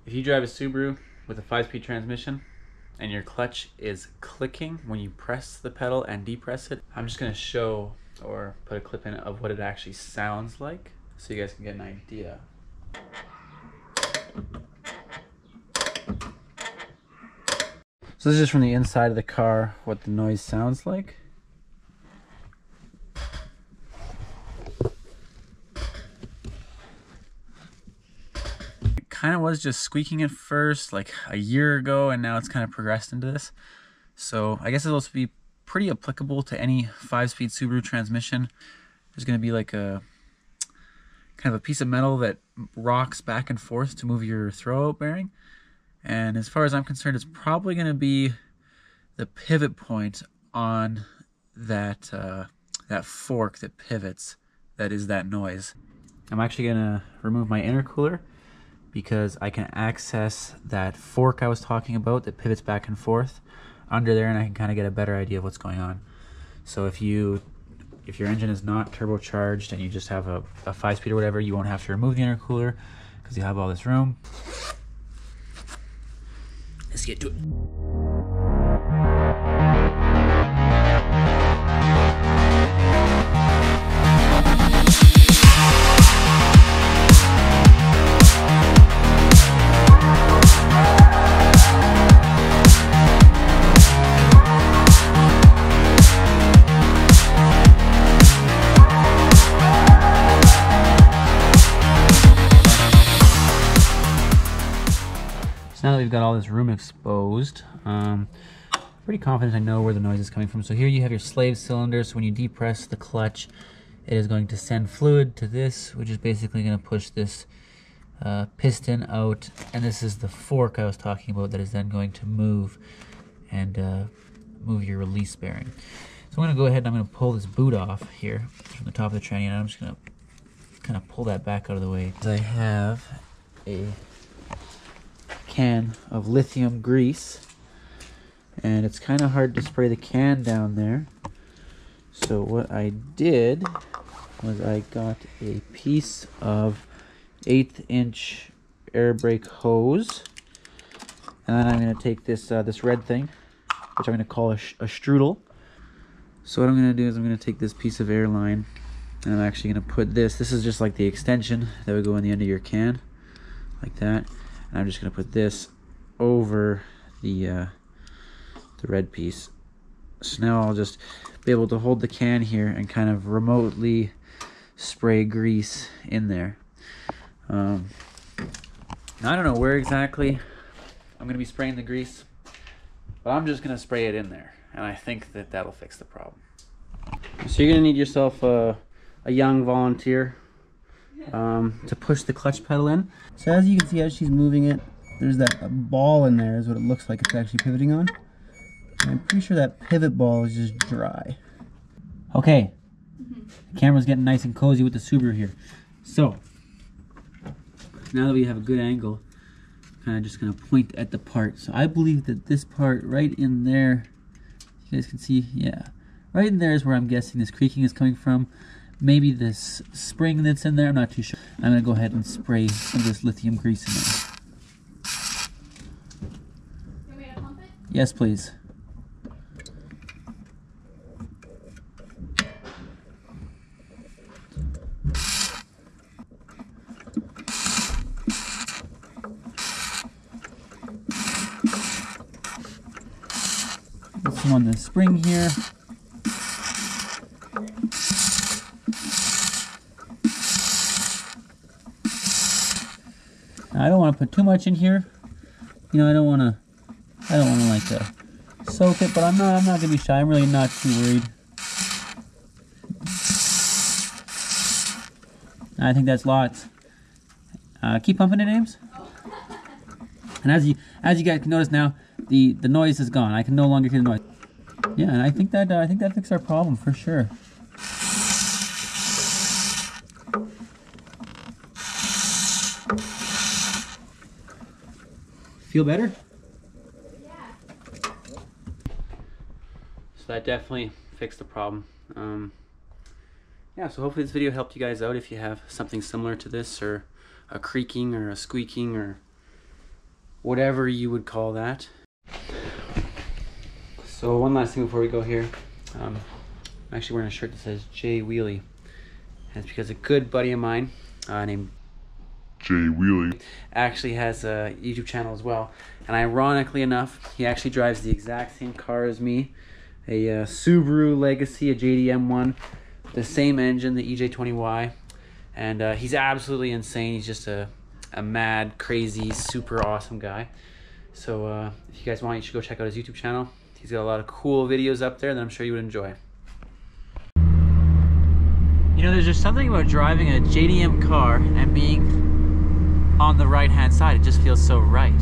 If you drive a Subaru with a 5-speed transmission and your clutch is clicking when you press the pedal and depress it, I'm just going to show or put a clip in of what it actually sounds like so you guys can get an idea. So this is just from the inside of the car what the noise sounds like. Kind of was just squeaking at first like a year ago, and now it's kind of progressed into this. So I guess it'll be pretty applicable to any 5-speed Subaru transmission. There's going to be like a kind of a piece of metal that rocks back and forth to move your throwout bearing, and as far as I'm concerned, it's probably going to be the pivot point on that that fork that pivots that is that noise. I'm actually going to remove my intercooler because I can access that fork I was talking about that pivots back and forth under there, and I can kind of get a better idea of what's going on. So if your engine is not turbocharged and you just have a 5-speed or whatever, you won't have to remove the intercooler because you have all this room. Let's get to it. So now that we've got all this room exposed, pretty confident I know where the noise is coming from. So here you have your slave cylinder, so when you depress the clutch, it is going to send fluid to this, which is basically going to push this piston out, and this is the fork I was talking about that is then going to move and move your release bearing. So I'm going to go ahead and I'm going to pull this boot off here from the top of the tranny, and I'm just going to kind of pull that back out of the way. I have a can of lithium grease, and it's kind of hard to spray the can down there. So what I did was I got a piece of 1/8" air brake hose, and then I'm going to take this this red thing, which I'm going to call a strudel. So what I'm going to do is I'm going to take this piece of air line, and I'm actually going to put this is just like the extension that would go in the end of your can, like that. And I'm just going to put this over the red piece. So now I'll just be able to hold the can here and kind of remotely spray grease in there. Now I don't know where exactly I'm going to be spraying the grease, but I'm just going to spray it in there, and I think that that'll fix the problem. So you're going to need yourself a young volunteer to push the clutch pedal in. So as you can see, as she's moving it, there's that ball in there is what it looks like it's actually pivoting on. And I'm pretty sure that pivot ball is just dry. Okay, the camera's getting nice and cozy with the Subaru here. So now that we have a good angle, I'm kind of just going to point at the part. So I believe that this part right in there, you guys can see, yeah, right in there is where I'm guessing this creaking is coming from. Maybe this spring that's in there, I'm not too sure. I'm going to go ahead and spray some of this lithium grease in there. You want me to pump it? Yes, please. Put some on the spring here. I don't want to put too much in here. You know, I don't want to like soak it, but I'm not gonna be shy. I'm really not too worried. I think that's lots. Keep pumping it, Ames. And as you guys can notice now, the noise is gone. I can no longer hear the noise. Yeah, and I think that fixed our problem for sure. Feel better? Yeah. So that definitely fixed the problem. Yeah, so hopefully this video helped you guys out if you have something similar to this, or a creaking or a squeaking or whatever you would call that. So one last thing before we go here. I'm actually wearing a shirt that says Jay Wheelie. And it's because a good buddy of mine named Jay Wheelie actually has a YouTube channel as well. And ironically enough, he actually drives the exact same car as me. A Subaru Legacy, a JDM1. The same engine, the EJ20Y. And he's absolutely insane. He's just a mad, crazy, super awesome guy. So if you guys want, you should go check out his YouTube channel. He's got a lot of cool videos up there that I'm sure you would enjoy. You know, there's just something about driving a JDM car and being on the right-hand side. It just feels so right.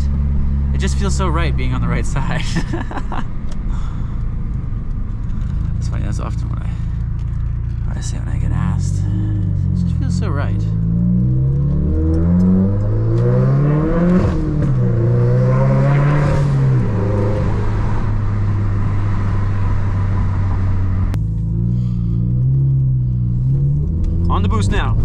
It just feels so right being on the right side. It's funny, that's often what I say when I get asked. It just feels so right. On the boost now.